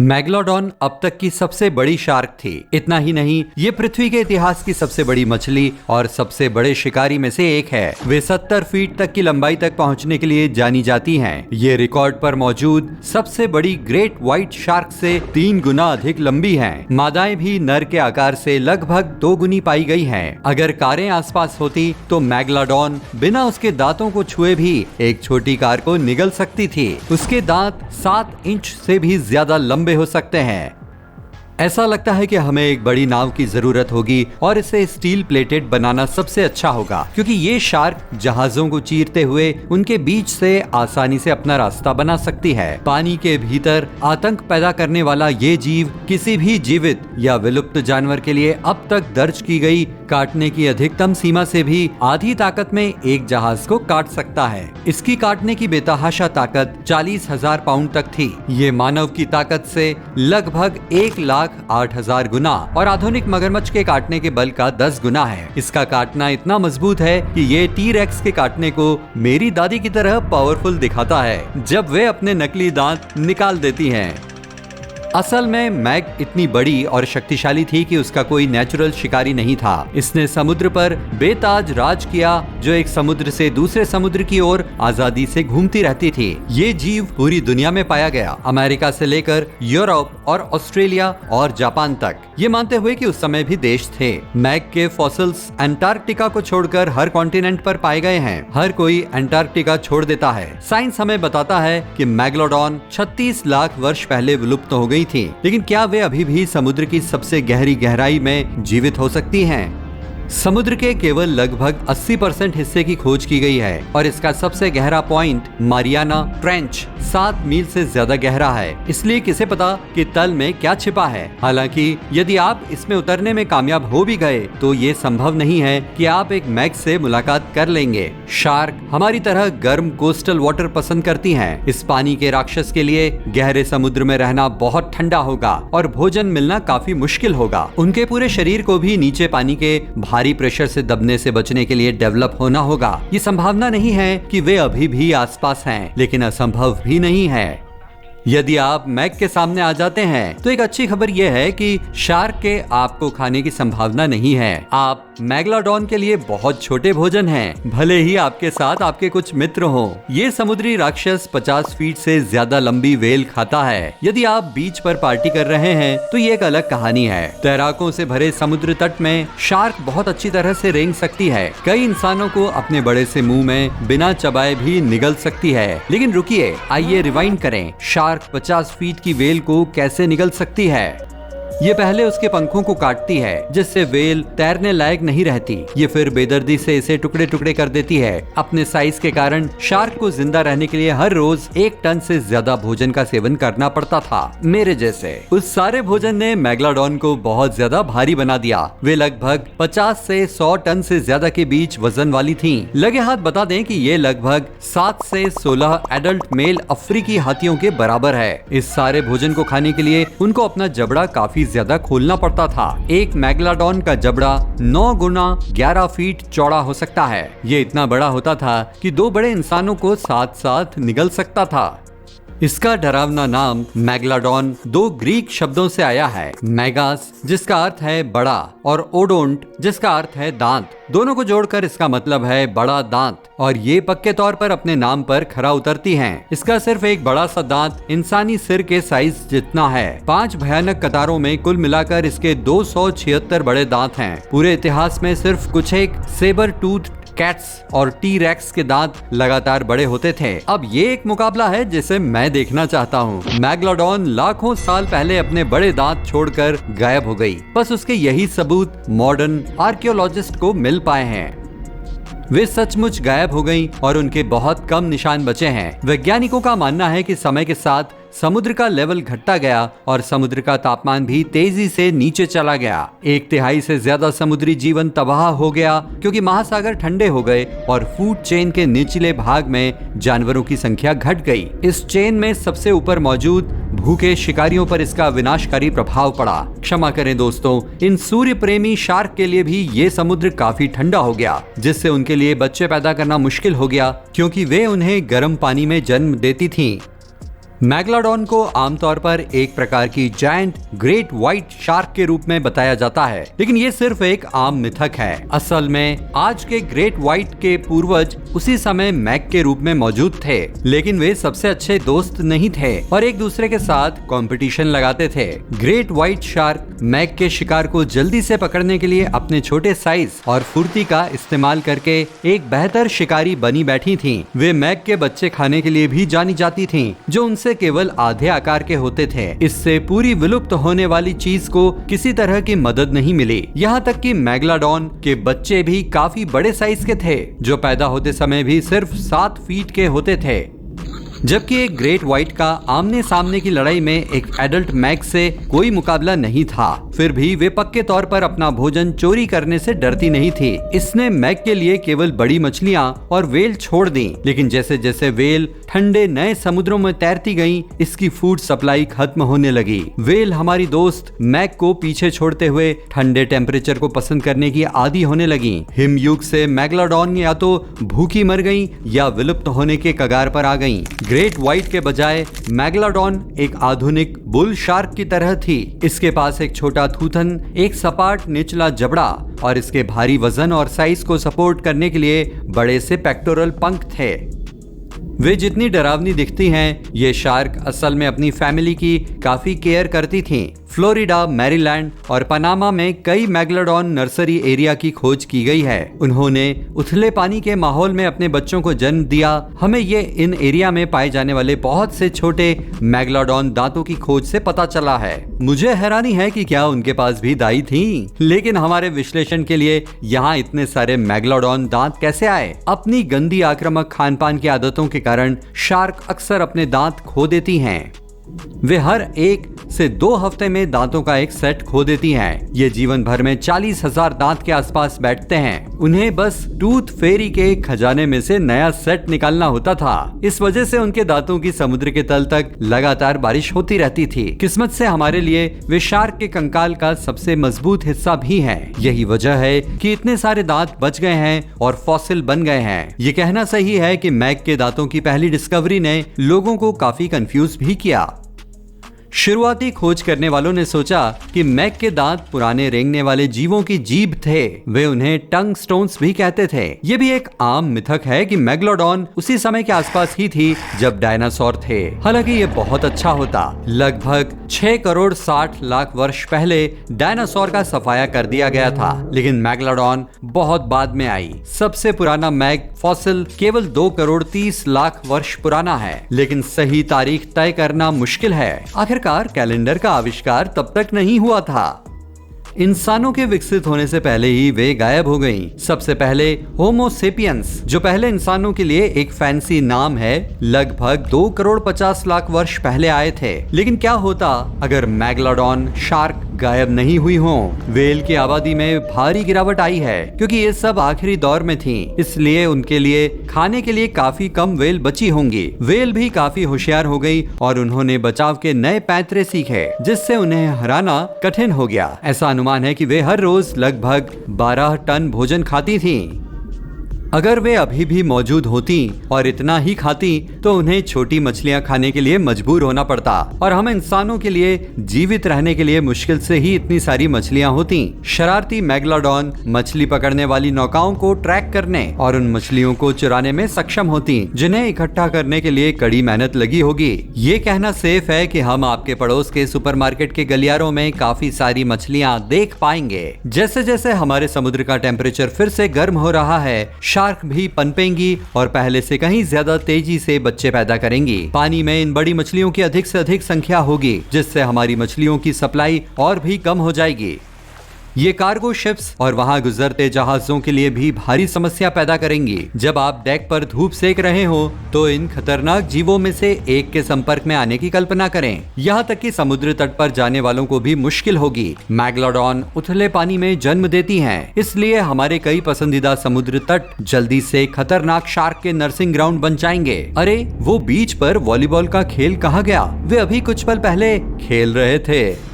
Megalodon अब तक की सबसे बड़ी शार्क थी। इतना ही नहीं, ये पृथ्वी के इतिहास की सबसे बड़ी मछली और सबसे बड़े शिकारी में से एक है। वे 70 फीट तक की लंबाई तक पहुंचने के लिए जानी जाती हैं। ये रिकॉर्ड पर मौजूद सबसे बड़ी ग्रेट व्हाइट शार्क से 3 गुना अधिक लंबी हैं। मादाएं भी नर के आकार से लगभग 2 गुनी पाई गई हैं। अगर कारें आसपास होती तो मैग्लोडॉन बिना उसके दांतों को छुए भी एक छोटी कार को निगल सकती थी। उसके दांत 7 इंच से भी ज्यादा लंबे हो सकते हैं। ऐसा लगता है कि हमें एक बड़ी नाव की जरूरत होगी और इसे स्टील प्लेटेड बनाना सबसे अच्छा होगा, क्योंकि ये शार्क जहाजों को चीरते हुए उनके बीच से आसानी से अपना रास्ता बना सकती है। पानी के भीतर आतंक पैदा करने वाला ये जीव किसी भी जीवित या विलुप्त जानवर के लिए अब तक दर्ज की गई काटने की अधिकतम सीमा से भी आधी ताकत में एक जहाज को काट सकता है। इसकी काटने की बेतहाशा ताकत 40,000 पाउंड तक थी। ये मानव की ताकत से लगभग 1,08,000 गुना और आधुनिक मगरमच्छ के काटने के बल का 10 गुना है। इसका काटना इतना मजबूत है कि ये टी-रेक्स के काटने को मेरी दादी की तरह पावरफुल दिखाता है जब वे अपने नकली दांत निकाल देती हैं। असल में मैग इतनी बड़ी और शक्तिशाली थी कि उसका कोई नेचुरल शिकारी नहीं था। इसने समुद्र पर बेताज राज किया, जो एक समुद्र से दूसरे समुद्र की ओर आजादी से घूमती रहती थी। ये जीव पूरी दुनिया में पाया गया, अमेरिका से लेकर यूरोप और ऑस्ट्रेलिया और जापान तक, ये मानते हुए कि उस समय भी देश थे। मैग के फॉसिल्स अंटार्कटिका को छोड़कर हर कॉन्टिनेंट पर पाए गए हैं। हर कोई अंटार्कटिका छोड़ देता है। साइंस हमें बताता है कि मैग्लोडॉन 36 लाख वर्ष पहले विलुप्त हो गई थी, लेकिन क्या वे अभी भी समुद्र की सबसे गहरी गहराई में जीवित हो सकती हैं? समुद्र के केवल लगभग 80% हिस्से की खोज की गई है और इसका सबसे गहरा पॉइंट मारियाना ट्रेंच 7 मील से ज्यादा गहरा है। इसलिए किसे पता कि तल में क्या छिपा है। हालांकि यदि आप इसमें उतरने में कामयाब हो भी गए तो ये संभव नहीं है कि आप एक मैग से मुलाकात कर लेंगे। शार्क हमारी तरह गर्म कोस्टल वाटर पसंद करती हैं। इस पानी के राक्षस के लिए गहरे समुद्र में रहना बहुत ठंडा होगा और भोजन मिलना काफी मुश्किल होगा। उनके पूरे शरीर को भी नीचे पानी के भारी प्रेशर से दबने से बचने के लिए डेवलप होना होगा। ये संभावना नहीं है कि वे अभी भी आसपास हैं, लेकिन असंभव भी नहीं है। यदि आप मैग के सामने आ जाते हैं तो एक अच्छी खबर यह है कि शार्क के आपको खाने की संभावना नहीं है। आप मैग्लोडॉन के लिए बहुत छोटे भोजन हैं, भले ही आपके साथ आपके कुछ मित्र हों। ये समुद्री राक्षस 50 फीट से ज्यादा लंबी व्हेल खाता है। यदि आप बीच पर पार्टी कर रहे हैं तो ये एक अलग कहानी है। तैराकों से भरे समुद्र तट में शार्क बहुत अच्छी तरह से रेंग सकती है। कई इंसानों को अपने बड़े से मुंह में बिना चबाए भी निगल सकती है। लेकिन रुकिए, आइए रिवाइंड करें। शार्क 50 फीट की व्हेल को कैसे निगल सकती है? ये पहले उसके पंखों को काटती है, जिससे व्हेल तैरने लायक नहीं रहती। ये फिर बेदर्दी से इसे टुकड़े टुकड़े कर देती है। अपने साइज के कारण शार्क को जिंदा रहने के लिए हर रोज 1 टन से ज्यादा भोजन का सेवन करना पड़ता था, मेरे जैसे। उस सारे भोजन ने मैग्लोडॉन को बहुत ज्यादा भारी बना दिया। वे लगभग 50 से 100 टन से ज्यादा के बीच वजन वाली थी। लगे हाथ बता दें कि ये लगभग 7 से 16 एडल्ट मेल अफ्रीकी हाथियों के बराबर है। इस सारे भोजन को खाने के लिए उनको अपना जबड़ा काफी ज्यादा खोलना पड़ता था। एक मैग्लोडॉन का जबड़ा 9 गुना 11 फीट चौड़ा हो सकता है। ये इतना बड़ा होता था कि 2 बड़े इंसानों को साथ साथ निगल सकता था। इसका डरावना नाम मैग्लोडॉन 2 ग्रीक शब्दों से आया है। मैगास जिसका अर्थ है बड़ा और ओडोंट जिसका अर्थ है दांत। दोनों को जोड़कर इसका मतलब है बड़ा दांत, और ये पक्के तौर पर अपने नाम पर खरा उतरती हैं। इसका सिर्फ एक बड़ा सा दांत इंसानी सिर के साइज जितना है। 5 भयानक कतारों में कुल मिलाकर इसके 276 बड़े दांत हैं। पूरे इतिहास में सिर्फ कुछ एक सेबर टूथ कैट्स और टी-रेक्स के दांत लगातार बड़े होते थे। अब ये एक मुकाबला है जिसे मैं देखना चाहता हूँ। मैग्लोडॉन लाखों साल पहले अपने बड़े दांत छोड़कर गायब हो गई। बस उसके यही सबूत मॉडर्न आर्कियोलॉजिस्ट को मिल पाए हैं। वे सचमुच गायब हो गईं और उनके बहुत कम निशान बचे हैं। वैज्ञानिकों का मानना है कि समय के साथ समुद्र का लेवल घटता गया और समुद्र का तापमान भी तेजी से नीचे चला गया। 1/3 से ज्यादा समुद्री जीवन तबाह हो गया, क्योंकि महासागर ठंडे हो गए और फूड चेन के निचले भाग में जानवरों की संख्या घट गई। इस चेन में सबसे ऊपर मौजूद भूखे शिकारियों पर इसका विनाशकारी प्रभाव पड़ा। क्षमा करें दोस्तों, इन सूर्य प्रेमी शार्क के लिए भी ये समुद्र काफी ठंडा हो गया, जिससे उनके लिए बच्चे पैदा करना मुश्किल हो गया, क्योंकि वे उन्हें गर्म पानी में जन्म देती थीं। मैग्लाडॉन को आमतौर पर एक प्रकार की जायंट ग्रेट व्हाइट शार्क के रूप में बताया जाता है, लेकिन ये सिर्फ एक आम मिथक है। असल में आज के ग्रेट व्हाइट के पूर्वज उसी समय मैग के रूप में मौजूद थे, लेकिन वे सबसे अच्छे दोस्त नहीं थे और एक दूसरे के साथ कंपटीशन लगाते थे। ग्रेट व्हाइट शार्क मैग के शिकार को जल्दी से पकड़ने के लिए अपने छोटे साइज और फुर्ती का इस्तेमाल करके एक बेहतर शिकारी बनी बैठी थीं। वे मैग के बच्चे खाने के लिए भी जानी जाती थीं, जो उनसे केवल आधे आकार के होते थे। इससे पूरी विलुप्त होने वाली चीज को किसी तरह की मदद नहीं मिली। यहाँ तक कि मैग्लाडॉन के बच्चे भी काफी बड़े साइज के थे, जो पैदा होते समय भी सिर्फ 7 फीट के होते थे। जबकि एक ग्रेट व्हाइट का आमने सामने की लड़ाई में एक एडल्ट मैग से कोई मुकाबला नहीं था, फिर भी वे पक्के तौर पर अपना भोजन चोरी करने से डरती नहीं थी। इसने मैग के लिए केवल बड़ी मछलियां और वेल छोड़ दी, लेकिन जैसे जैसे वेल ठंडे नए समुद्रों में तैरती गईं, इसकी फूड सप्लाई खत्म होने लगी। वेल हमारी दोस्त मैग को पीछे छोड़ते हुए ठंडे टेम्परेचर को पसंद करने की आदी होने लगी। हिमयुग से मैग्लाडॉन या तो भूखी मर गईं या विलुप्त होने के कगार पर आ गईं। ग्रेट व्हाइट के बजाय मैग्लाडॉन एक आधुनिक बुल शार्क की तरह थी। इसके पास एक छोटा थूथन, एक सपाट निचला जबड़ा और इसके भारी वजन और साइज को सपोर्ट करने के लिए बड़े से पेक्टोरल पंख थे। वे जितनी डरावनी दिखती हैं, ये शार्क असल में अपनी फैमिली की काफी केयर करती थीं। फ्लोरिडा, मैरीलैंड और पनामा में कई मैग्लाडॉन नर्सरी एरिया की खोज की गई है। उन्होंने उथले पानी के माहौल में अपने बच्चों को जन्म दिया। हमें ये इन एरिया में पाए जाने वाले बहुत से छोटे मैग्लाडॉन दांतों की खोज से पता चला है। मुझे हैरानी है कि क्या उनके पास भी दाई थी, लेकिन हमारे विश्लेषण के लिए यहाँ इतने सारे मैग्लाडॉन दांत कैसे आए? अपनी गंदी आक्रामक खान पान की आदतों के कारण शार्क अक्सर अपने दांत खो देती हैं। वे हर 1 से 2 हफ्ते में दांतों का एक सेट खो देती हैं। ये जीवन भर में 40,000 दांत के आसपास बैठते हैं। उन्हें बस टूथ फेरी के खजाने में से नया सेट निकालना होता था। इस वजह से उनके दांतों की समुद्र के तल तक लगातार बारिश होती रहती थी। किस्मत से हमारे लिए वे शार्क के कंकाल का सबसे मजबूत हिस्सा भी हैं। यही वजह है कि इतने सारे दांत बच गए हैं और फॉसिल बन गए हैं। ये कहना सही है कि मैग के दांतों की पहली डिस्कवरी ने लोगों को काफी कंफ्यूज भी किया। शुरुआती खोज करने वालों ने सोचा कि मैग के दांत पुराने रेंगने वाले जीवों की जीभ थे। वे उन्हें टंग स्टोन्स भी कहते थे। ये भी एक आम मिथक है कि मैग्लाडॉन उसी समय के आसपास ही थी जब डायनासोर थे। हालांकि ये बहुत अच्छा होता। लगभग 6 करोड़ 60 लाख वर्ष पहले डायनासोर का सफाया कर दिया गया था, लेकिन मैग्लाडॉन बहुत बाद में आई। सबसे पुराना मैग फॉसिल केवल 2 करोड़ 30 लाख वर्ष पुराना है, लेकिन सही तारीख तय करना मुश्किल है। आखिरकार कैलेंडर का आविष्कार तब तक नहीं हुआ था। इंसानों के विकसित होने से पहले ही वे गायब हो गईं। सबसे पहले होमो सेपियंस, जो पहले इंसानों के लिए एक फैंसी नाम है, लगभग 2 करोड़ 50 लाख वर्ष पहले आए थे। लेकिन क्या होता अगर मैग्लाडॉन शार्क गायब नहीं हुई हो? वेल की आबादी में भारी गिरावट आई है, क्योंकि ये सब आखिरी दौर में थी, इसलिए उनके लिए खाने के लिए काफी कम वेल बची होंगी। वेल भी काफी होशियार हो गई और उन्होंने बचाव के नए पैंतरे सीखे, जिससे उन्हें हराना कठिन हो गया। ऐसा अनुमान है कि वे हर रोज लगभग 12 टन भोजन खाती थीं। अगर वे अभी भी मौजूद होती और इतना ही खाती तो उन्हें छोटी मछलियां खाने के लिए मजबूर होना पड़ता और हम इंसानों के लिए जीवित रहने के लिए मुश्किल से ही इतनी सारी मछलियां होती। शरारती मैग्लाडॉन मछली पकड़ने वाली नौकाओं को ट्रैक करने और उन मछलियों को चुराने में सक्षम होती, जिन्हें इकट्ठा करने के लिए कड़ी मेहनत लगी होगी। ये कहना सेफ है कि हम आपके पड़ोस के सुपरमार्केट के गलियारों में काफी सारी मछलियां देख पाएंगे। जैसे जैसे हमारे समुद्र का टेम्परेचर फिर से गर्म हो रहा है, शार्क भी पनपेंगी और पहले से कहीं ज्यादा तेजी से बच्चे पैदा करेंगी। पानी में इन बड़ी मछलियों की अधिक से अधिक संख्या होगी, जिससे हमारी मछलियों की सप्लाई और भी कम हो जाएगी। ये कार्गो शिप्स और वहां गुजरते जहाजों के लिए भी भारी समस्या पैदा करेंगी। जब आप डेक पर धूप सेक रहे हो तो इन खतरनाक जीवों में से एक के संपर्क में आने की कल्पना करें। यहाँ तक कि समुद्र तट पर जाने वालों को भी मुश्किल होगी। मैग्लाडॉन उथले पानी में जन्म देती हैं, इसलिए हमारे कई पसंदीदा समुद्र तट जल्दी से खतरनाक शार्क के नर्सिंग ग्राउंड बन जाएंगे। अरे वो बीच पर वॉलीबॉल का खेल कहाँ गया? वे अभी कुछ पल पहले खेल रहे थे।